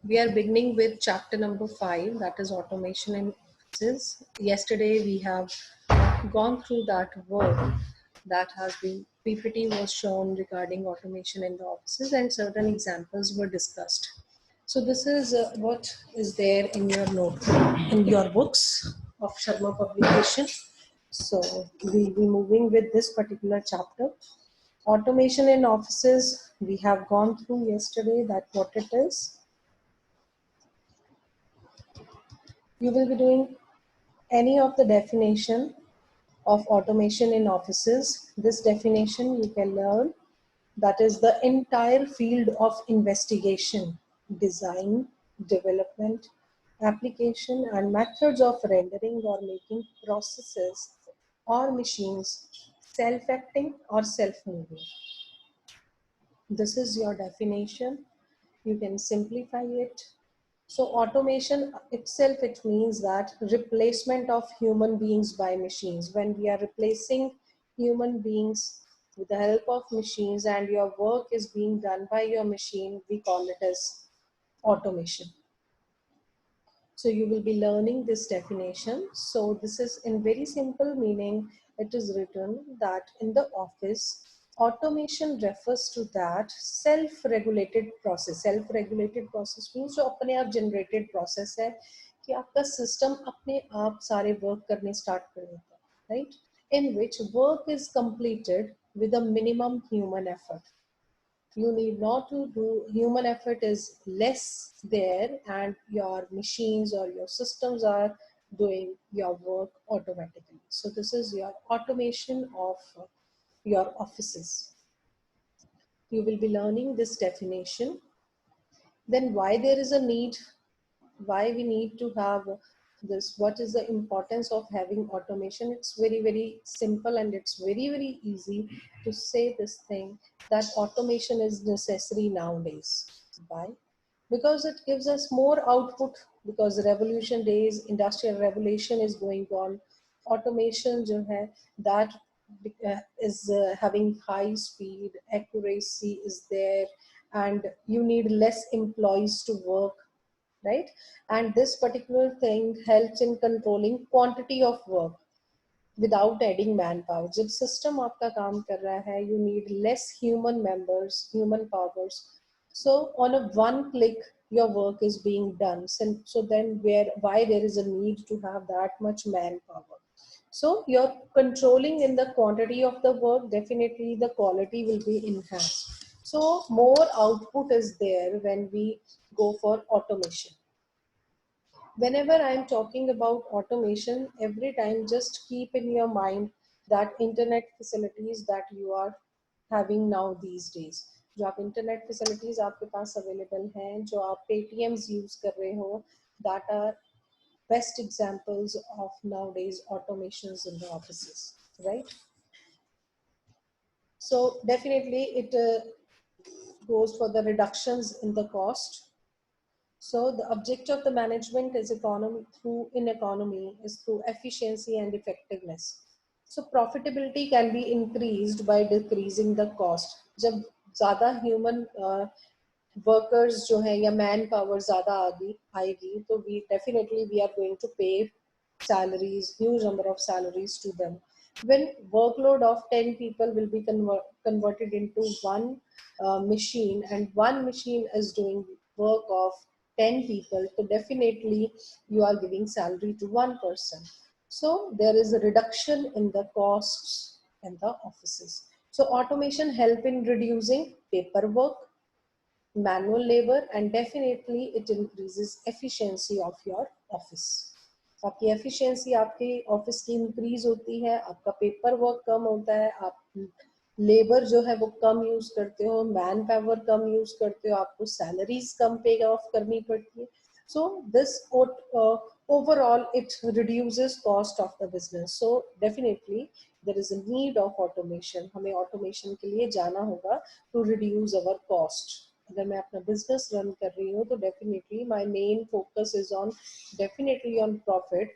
We are beginning with chapter number 5, that is automation in offices. Yesterday we have gone through that work that has been PPT was shown regarding automation in the offices and certain examples were discussed. So this is what is there in your notebook, in your books of Sharma publication. So we'll be moving with this particular chapter. Automation in offices, we have gone through yesterday that what it is. You will be doing any of the definition of automation in offices. This definition you can learn, that is the entire field of investigation, design, development, application and methods of rendering or making processes or machines self-acting or self-moving. This is your definition. You can simplify it. So automation itself, it means that replacement of human beings by machines. When we are replacing human beings with the help of machines and your work is being done by your machine, we call it as automation. So you will be learning this definition. So this is in very simple meaning, it is written that in the office, automation refers to that self-regulated process. Self-regulated process means जो अपने आप generated process है कि आपका system अपने आप सारे work करने start कर देता है, right? In which work is completed with a minimum human effort. You need not to do, human effort is less there and your machines or your systems are doing your work automatically. So this is your automation of your offices. You will be learning this definition. Then why there is a need, why we need to have this, what is the importance of having automation. It's very, very simple and it's very, very easy to say this thing, that automation is necessary nowadays. Why? Because it gives us more output, because revolution days, industrial revolution is going on. Automation jo hai, that is having high speed, accuracy is there, and you need less employees to work, right? And this particular thing helps in controlling quantity of work without adding manpower. जब system आपका काम कर रहा है, you need less human members, human powers. So on a one click, your work is being done. So then why there is a need to have that much manpower? So you're controlling in the quantity of the work, definitely the quality will be enhanced. So more output is there when we go for automation. Whenever I'm talking about automation, every time just keep in your mind that internet facilities that you are having now these days. जो आप internet facilities आपके पास available हैं, जो आप Paytms use कर रहे हो, that are best examples of nowadays automations in the offices, right? So definitely it goes for the reductions in the cost. So the objective of the management is economy is through efficiency and effectiveness. So profitability can be increased by decreasing the cost. जब ज़्यादा human workers जो हैं या man power ज़्यादा आएगी तो we are going to pay salaries, huge number of salaries to them. When workload of 10 people will be converted into one machine, and one machine is doing work of 10 people, so definitely you are giving salary to one person. So there is a reduction in the costs in the offices. So automation help in reducing paperwork, manual labor, and definitely it increases efficiency of your office. आपकी efficiency आपके office की increase होती है, आपका paperwork कम होता है, आप labor जो है वो कम use करते हो, man power कम use करते हो, आपको salaries कम pay off करनी पड़ती है. So this overall it reduces cost of the business. So definitely there is a need of automation. हमें automation के लिए जाना होगा to reduce our cost. अगर मैं अपना business run कर रही हूँ तो definitely my main focus is on definitely on profit.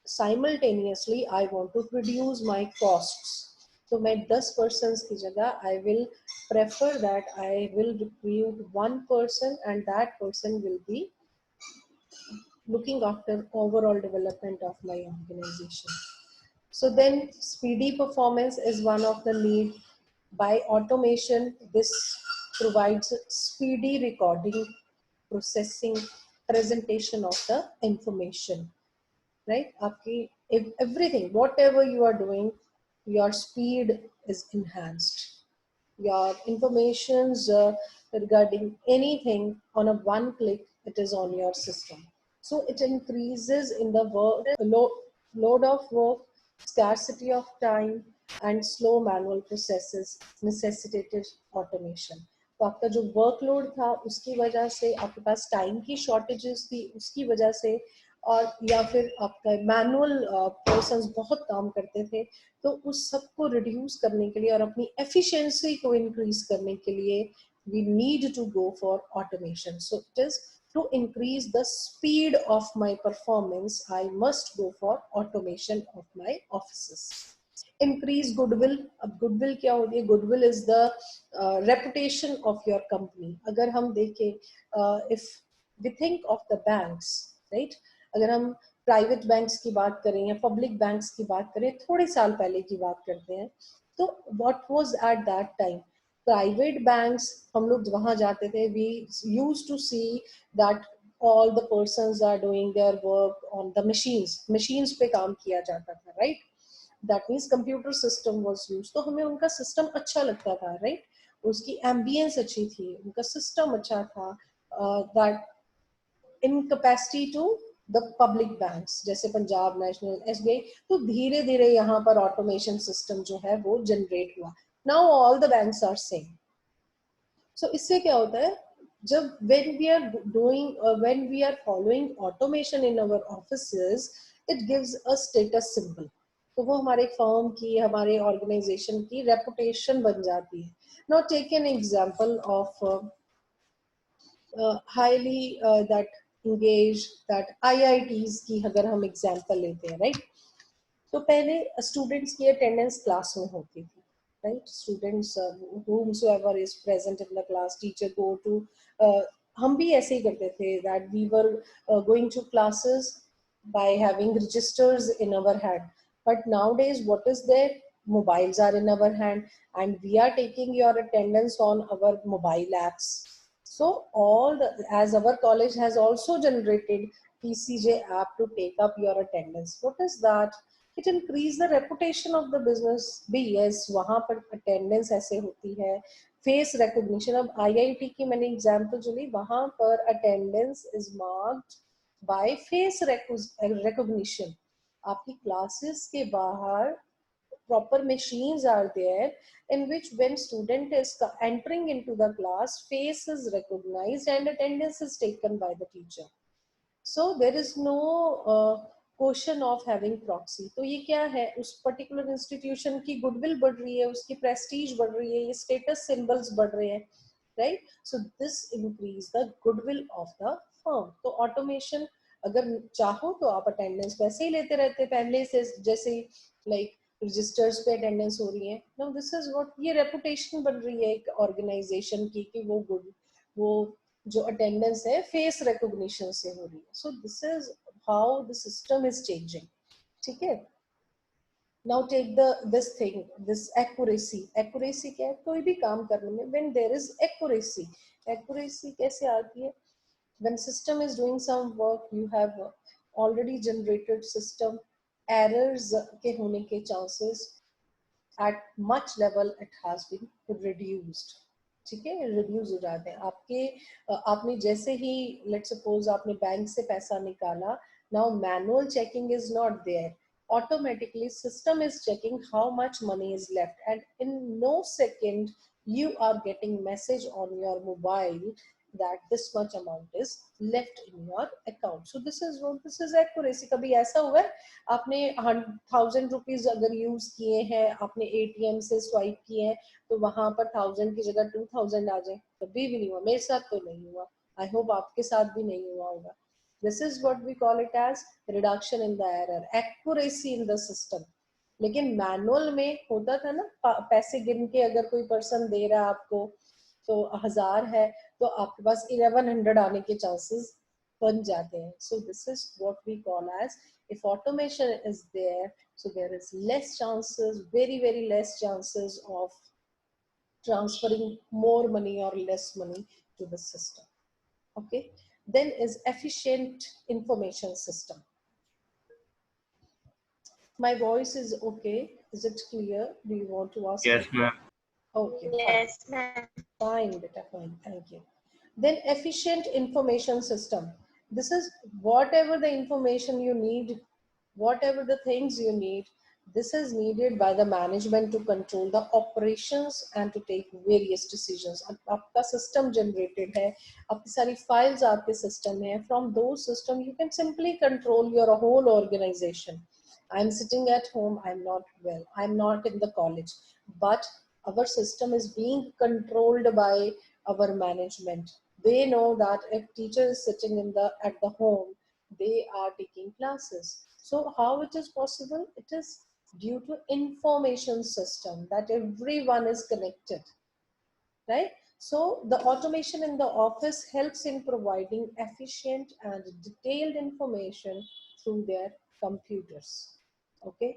Simultaneously I want to reduce my costs. तो मैं 10 persons की जगह I will prefer that I will recruit one person and that person will be looking after overall development of my organization. So then speedy performance is one of the need. By automation, this provides speedy recording, processing, presentation of the information, right? Aapki, if everything, whatever you are doing, your speed is enhanced. Your informations regarding anything on a one click, it is on your system. So it increases in the load of work, scarcity of time, and slow manual processes necessitated automation. तो आपका जो workload था उसकी वजह से, आपके पास time की shortages थी उसकी वजह से, और या फिर आपका मैनुअल पर्सन्स बहुत काम करते थे, तो उस सब को रिड्यूस करने के लिए और अपनी एफिशिएंसी को इंक्रीज करने के लिए we need to go for automation. So it is to increase the speed of my performance, I must go for automation of my offices. Increase goodwill. अब goodwill क्या होती है? Goodwill is the reputation of your company. अगर हम देखें, if we think of the banks, right? अगर हम private banks की बात करें या पब्लिक बैंक्स की बात करें, थोड़े साल पहले की बात करते हैं, तो what was at that time? Private banks, हम लोग वहां जाते थे, we used to see that all the persons are doing their work on the machines पे काम किया जाता था, right? That means computer system was used. तो हमें उनका सिस्टम अच्छा लगता था, right? उसकी एम्बियंस अच्छी थी, उनका सिस्टम अच्छा था, that in capacity to the public banks जैसे पंजाब नेशनल, एसबीआई, तो धीरे धीरे यहाँ पर ऑटोमेशन सिस्टम जो है वो जनरेट हुआ. Now all the banks are same. So इससे क्या होता है, जब when we are following automation in our offices, it gives a status symbol. तो वो हमारे फर्म की, हमारे ऑर्गेनाइजेशन की रेपुटेशन बन जाती है. Now take an example of highly that engaged, that IITs की अगर हम एग्जांपल लेते हैं, राइट? तो पहले स्टूडेंट्स की अटेंडेंस क्लास में होती थी, right? Students whomsoever is present in the class, teacher go to, हम भी ऐसे ही करते थे, that we were going to classes by having registers in our hand. But nowadays what is there? Mobiles are in our hand and we are taking your attendance on our mobile apps. So as our college has also generated PCJ app to take up your attendance. What is that? It increase the reputation of the business भी. Yes, वहाँ पर attendance ऐसे होती है, face recognition. अब IIT की मैंने example जो ली, वहाँ पर attendance is marked by face recognition. आपकी classes के बाहर proper machines are there in which when student is entering into the class, face is recognized and attendance is taken by the teacher. So there is no question of having proxy. तो ये क्या है, उस particular institution की goodwill बढ़ रही है, उसकी प्रेस्टीज बढ़ रही है, ये स्टेटस सिंबल्स बढ़ रहे हैं, right? So this increase the goodwill of the firm. तो ऑटोमेशन अगर चाहो तो आप अटेंडेंस वैसे ही लेते रहते पहले से, जैसे लाइक रजिस्टर्स पे अटेंडेंस हो रही है. नो, दिस इज व्हाट, ये रेपुटेशन बन रही है एक ऑर्गेनाइजेशन की कि वो जो अटेंडेंस है फेस रिकॉग्निशन से हो रही है. So this is how the system is changing. ठीक है. Now take this thing, this accuracy क्या है? कोई भी काम करने में व्हेन देयर इज एक्यूरेसी कैसे आती है? When system is doing some work, you have already generated system, errors के होने के chances at much level it has been reduced. ठीक है, रिड्यूस हो जाते हैं आपके. आपने जैसे ही लेट सपोज आपने बैंक से पैसा निकाला, now manual checking is not there, automatically system is checking how much money is left, and in no second you are getting message on your mobile that this much amount is left in your account. So this is accuracy. कभी ऐसा हुआ है आपने 1000 rupees अगर use किए हैं, आपने ATM से स्वाइप किए हैं, तो वहां पर 1000 की जगह 2000 आ जाए? कभी भी नहीं हुआ, मेरे साथ तो नहीं हुआ. आई होप आपके साथ भी नहीं हुआ होगा. This is what we call it as reduction in the error, accuracy in the system. लेकिन मैनुअल में होता था ना, पैसे गिन के अगर कोई पर्सन दे रहा है आपको, तो 1000 है तो आपके पास 1100 आने के चांसेस बन जाते हैं. So this is what we call as, if automation is there, so there is less chances, very very less chances of transferring more money or less money to the system. Okay, then is efficient information system. My voice is okay, is it clear? Do you want to ask Yes, me? ma'am. Okay, fine. Yes, ma'am. Fine, beta, fine. Thank you. Then efficient information system. This is whatever the information you need, whatever the things you need, this is needed by the management to control the operations and to take various decisions. अब आपका system generated है, आपकी सारी files आपके system में है. From those system you can simply control your whole organization. I'm sitting at home, I'm not well, I'm not in the college, but our system is being controlled by our management. They know that if teacher is sitting in the at the home, they are taking classes. So how it is possible? It is due to information system that everyone is connected, right? So the automation in the office helps in providing efficient and detailed information through their computers. Okay.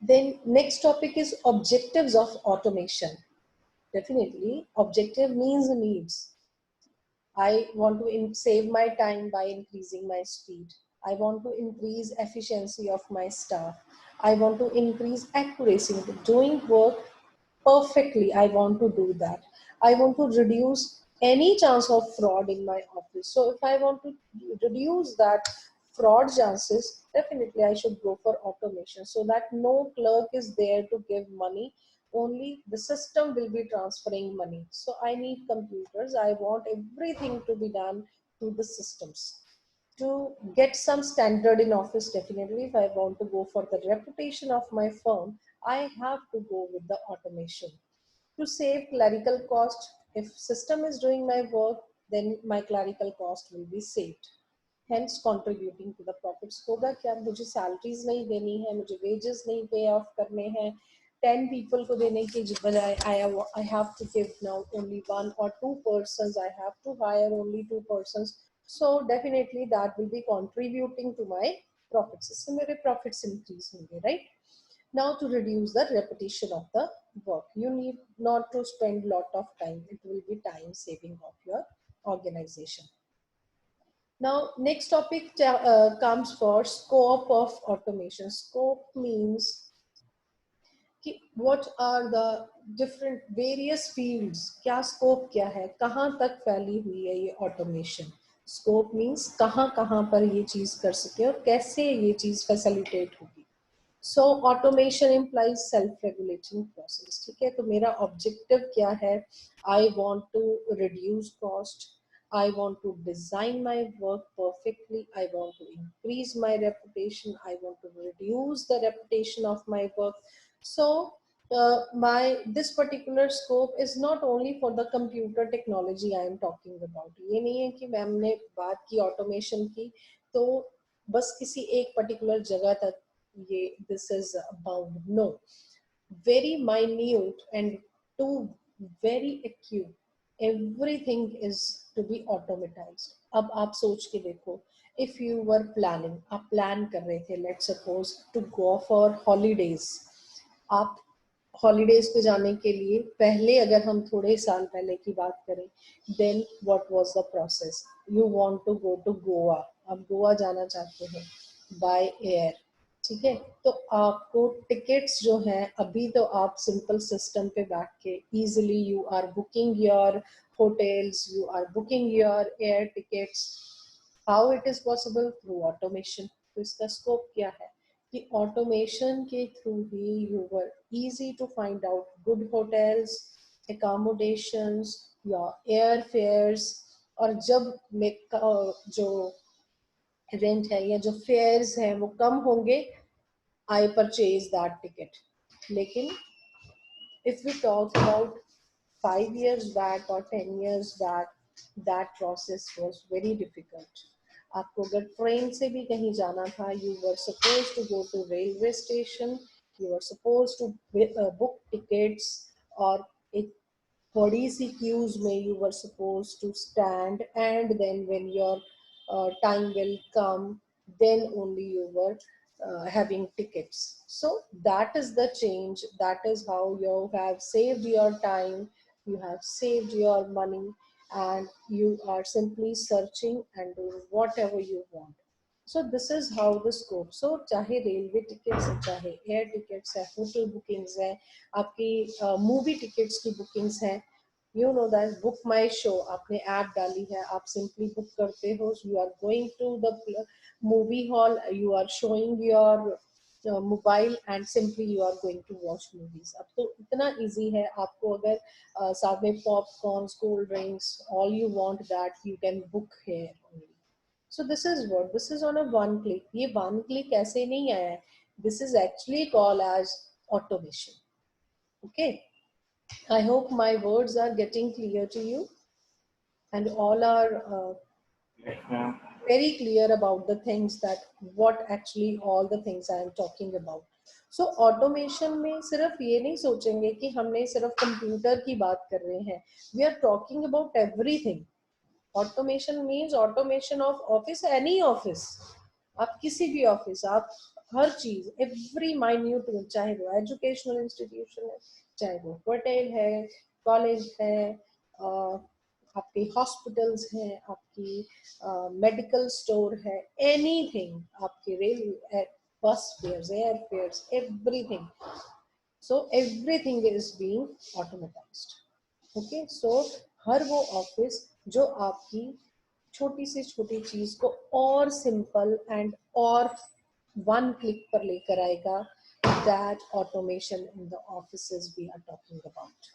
Then next topic is objectives of automation. Definitely, objective means needs. I want to save my time by increasing my speed. I want to increase efficiency of my staff. I want to increase accuracy. Doing work perfectly, I want to do that. I want to reduce any chance of fraud in my office. So if I want to reduce that fraud chances, definitely I should go for automation so that no clerk is there to give money, only the system will be transferring money. So I need computers. I want everything to be done through the systems. To get some standard in office, definitely if I want to go for the reputation of my firm, I have to go with the automation. To save clerical cost, if system is doing my work, then my clerical cost will be saved, hence contributing to the profits. होगा क्या, मुझे salaries नहीं देनी है, मुझे wages नहीं pay off करने हैं, 10 people को देने की बजाय I have to give now only 1 or 2 persons, I have to hire only 2 persons. So definitely that will be contributing to my profits. इससे मेरे profits increase होंगे, right? Now to reduce the repetition of the work, you need not to spend lot of time. It will be time saving of your organization. Now, next topic comes for scope of automation. Scope means what are the different various fields. क्या scope क्या है, कहाँ तक फैली हुई है ये automation. Scope means कहाँ कहाँ पर ये चीज कर सके और कैसे ये चीज facilitate होगी. So automation implies self-regulating process. ठीक है, तो मेरा objective क्या है? I want to reduce cost. I want to design my work perfectly. I want to increase my reputation. I want to reduce the reputation of my work. So this particular scope is not only for the computer technology I am talking about. ये नहीं है कि ma'am ने बात की automation की तो बस किसी एक particular जगह तक ये this is bound. No, very minute and to very acute. Everything is to be automatized. अब आप सोच के देखो, if you were planning, आप plan कर रहे थे, let's suppose to go for holidays. आप हॉलीडेज पे जाने के लिए पहले अगर हम थोड़े साल पहले की बात करें, then what was the process? You want to go to Goa, आप गोवा जाना चाहते हैं by air, ठीक है, तो आपको टिकट्स जो हैं अभी तो आप सिंपल सिस्टम पे बैठ के easily you are booking your hotels, you are booking your air tickets. How it is possible? Through automation. तो इसका स्कोप क्या है कि ऑटोमेशन के थ्रू ही you were easy to find out good hotels, accommodations या एयर फेयर्स. और जब जो रेंट है या जो फेयर्स हैं वो कम होंगे, I purchase that ticket. लेकिन if we talk about 5 years back or 10 years back, that process was very difficult. आपको अगर ट्रेन से भी कहीं जाना था, you were suppose to go to railway station, you were suppose to book tickets, और एक बड़ी सी क्यूज में you were supposed to stand, and then when your time will come, then only you were having tickets. So that is the change. That is how you have saved your time, you have saved your money, and you are simply searching and doing whatever you want. So this is how the scope. So चाहे railway tickets है, चाहे air tickets है, hotel bookings है, आपकी movie tickets की bookings है, you know that book my show आपने app डाली है, आप सिंपली बुक करते हो, you are going to the movie hall, you are showing your mobile and simply you are going to watch movies. अब तो इतना इजी है, आपको अगर साथ में popcorn, cold drinks, all you want that you can book here only. So this is what, this is on a one click. ये one click ऐसे नहीं आया है. This is actually called as automation. Okay. I hope my words are getting clear to you, and all are very clear about the things that what actually all the things I am talking about. So automation में सिर्फ ये नहीं सोचेंगे कि हमने सिर्फ computer की बात कर रहे हैं. We are talking about everything. Automation means automation of office, any office. आप किसी भी ऑफिस, आप हर चीज, एवरी माइन्यूट, चाहे वो एजुकेशनल इंस्टीट्यूशन है, चाहे वो होटल है, कॉलेज है, आपके हॉस्पिटल्स हैं, आपकी मेडिकल स्टोर है, एनीथिंग, आपके rail, bus fares, air fares, everything. So everything is being automatized. Okay. So हर वो ऑफिस जो आपकी छोटी से छोटी चीज को और सिंपल एंड और वन क्लिक पर लेकर आएगा, that automation in the offices we are talking about.